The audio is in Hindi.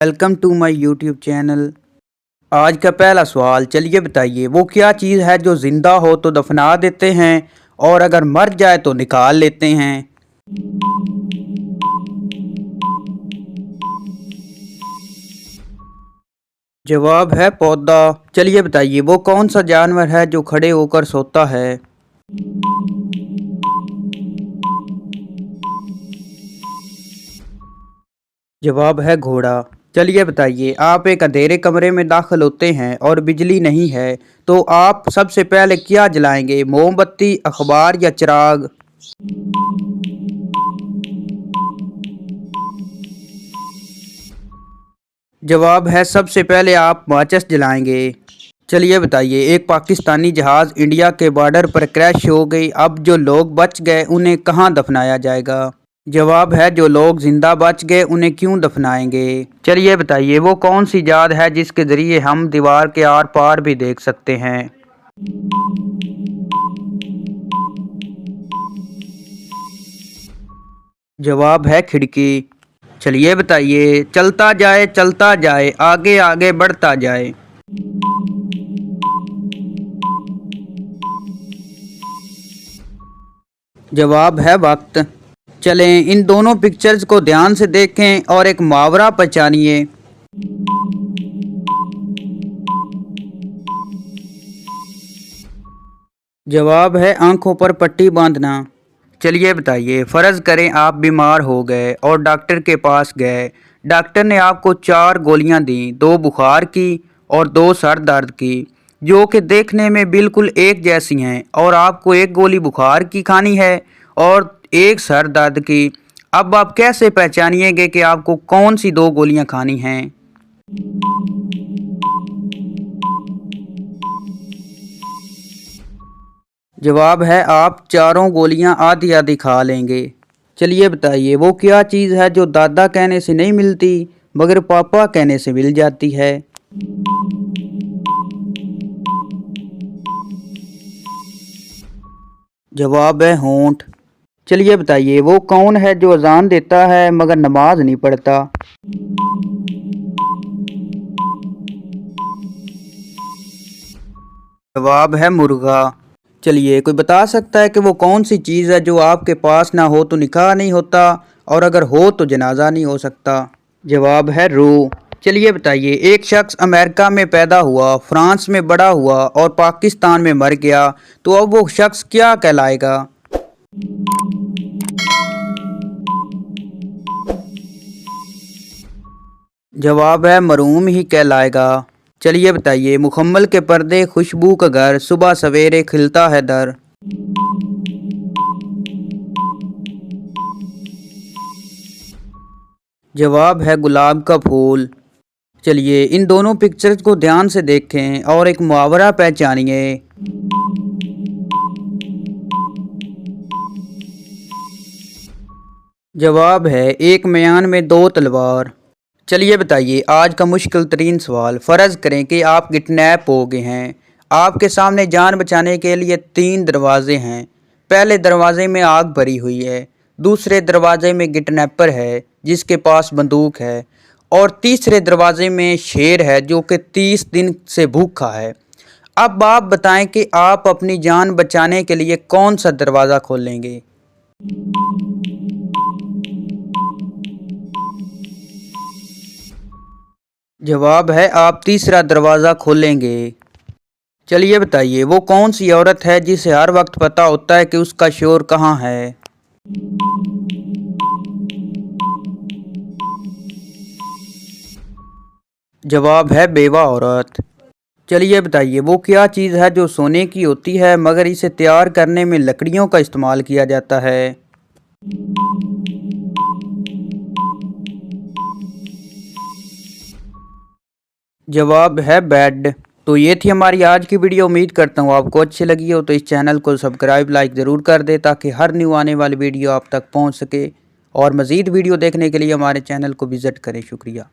Welcome to my YouTube channel. आज का पहला सवाल, चलिए बताइए वो क्या चीज़ है जो ज़िंदा हो तो दफना देते हैं और अगर मर जाए तो निकाल लेते हैं। जवाब है पौधा। चलिए बताइए वो कौन सा जानवर है जो खड़े होकर सोता है। जवाब है घोड़ा। चलिए बताइए, आप एक अंधेरे कमरे में दाखिल होते हैं और बिजली नहीं है तो आप सबसे पहले क्या जलाएंगे, मोमबत्ती, अखबार या चिराग। जवाब है सबसे पहले आप माचिस जलाएंगे। चलिए बताइए, एक पाकिस्तानी जहाज़ इंडिया के बॉर्डर पर क्रैश हो गई, अब जो लोग बच गए उन्हें कहाँ दफनाया जाएगा। जवाब है जो लोग जिंदा बच गए उन्हें क्यों दफनाएंगे। चलिए बताइए वो कौन सी इजाद है जिसके ज़रिए हम दीवार के आर पार भी देख सकते हैं। जवाब है खिड़की। चलिए बताइए, चलता जाए आगे आगे बढ़ता जाए। जवाब है वक्त। चलें इन दोनों पिक्चर्स को ध्यान से देखें और एक मुहावरा पहचानिए। जवाब है आंखों पर पट्टी बांधना। चलिए बताइए, फ़र्ज़ करें आप बीमार हो गए और डॉक्टर के पास गए। डॉक्टर ने आपको 4 गोलियां दी, 2 बुखार की और 2 सर दर्द की, जो कि देखने में बिल्कुल एक जैसी हैं, और आपको एक गोली बुखार की खानी है और एक सर दर्द की। अब आप कैसे पहचानिएंगे कि आपको कौन सी 2 गोलियां खानी हैं। जवाब है आप चारों गोलियां आधी आधी खा लेंगे। चलिए बताइए वो क्या चीज़ है जो दादा कहने से नहीं मिलती मगर पापा कहने से मिल जाती है। जवाब है होंठ। चलिए बताइए वो कौन है जो अजान देता है मगर नमाज नहीं पढ़ता। जवाब है मुर्गा। चलिए कोई बता सकता है कि वो कौन सी चीज़ है जो आपके पास ना हो तो निकाह नहीं होता और अगर हो तो जनाजा नहीं हो सकता। जवाब है रूह। चलिए बताइए, एक शख्स अमेरिका में पैदा हुआ, फ्रांस में बड़ा हुआ और पाकिस्तान में मर गया, तो अब वो शख्स क्या कहलाएगा। जवाब है मरूम ही कहलाएगा। चलिए बताइए, मुकम्मल के पर्दे, खुशबू का घर, सुबह सवेरे खिलता है दर। जवाब है गुलाब का फूल। चलिए इन दोनों पिक्चर्स को ध्यान से देखें और एक मुहावरा पहचानिए। जवाब है एक म्यान में 2 तलवार। चलिए बताइए आज का मुश्किल तरीन सवाल, फ़र्ज़ करें कि आप किडनैप हो गए हैं। आपके सामने जान बचाने के लिए 3 दरवाजे हैं। पहले दरवाजे में आग भरी हुई है, दूसरे दरवाजे में किडनैपर है जिसके पास बंदूक है, और तीसरे दरवाजे में शेर है जो कि 30 दिन से भूखा है। अब आप बताएं कि आप अपनी जान बचाने के लिए कौन सा दरवाज़ा खोलेंगे। जवाब है आप तीसरा दरवाज़ा खोलेंगे। चलिए बताइए वो कौन सी औरत है जिसे हर वक्त पता होता है कि उसका शोर कहाँ है। जवाब है बेवा औरत। चलिए बताइए वो क्या चीज़ है जो सोने की होती है मगर इसे तैयार करने में लकड़ियों का इस्तेमाल किया जाता है। जवाब है बेड। तो ये थी हमारी आज की वीडियो। उम्मीद करता हूँ आपको अच्छी लगी हो, तो इस चैनल को सब्सक्राइब लाइक ज़रूर कर दे ताकि हर न्यू आने वाली वीडियो आप तक पहुँच सके, और मज़ीद वीडियो देखने के लिए हमारे चैनल को विज़िट करें। शुक्रिया।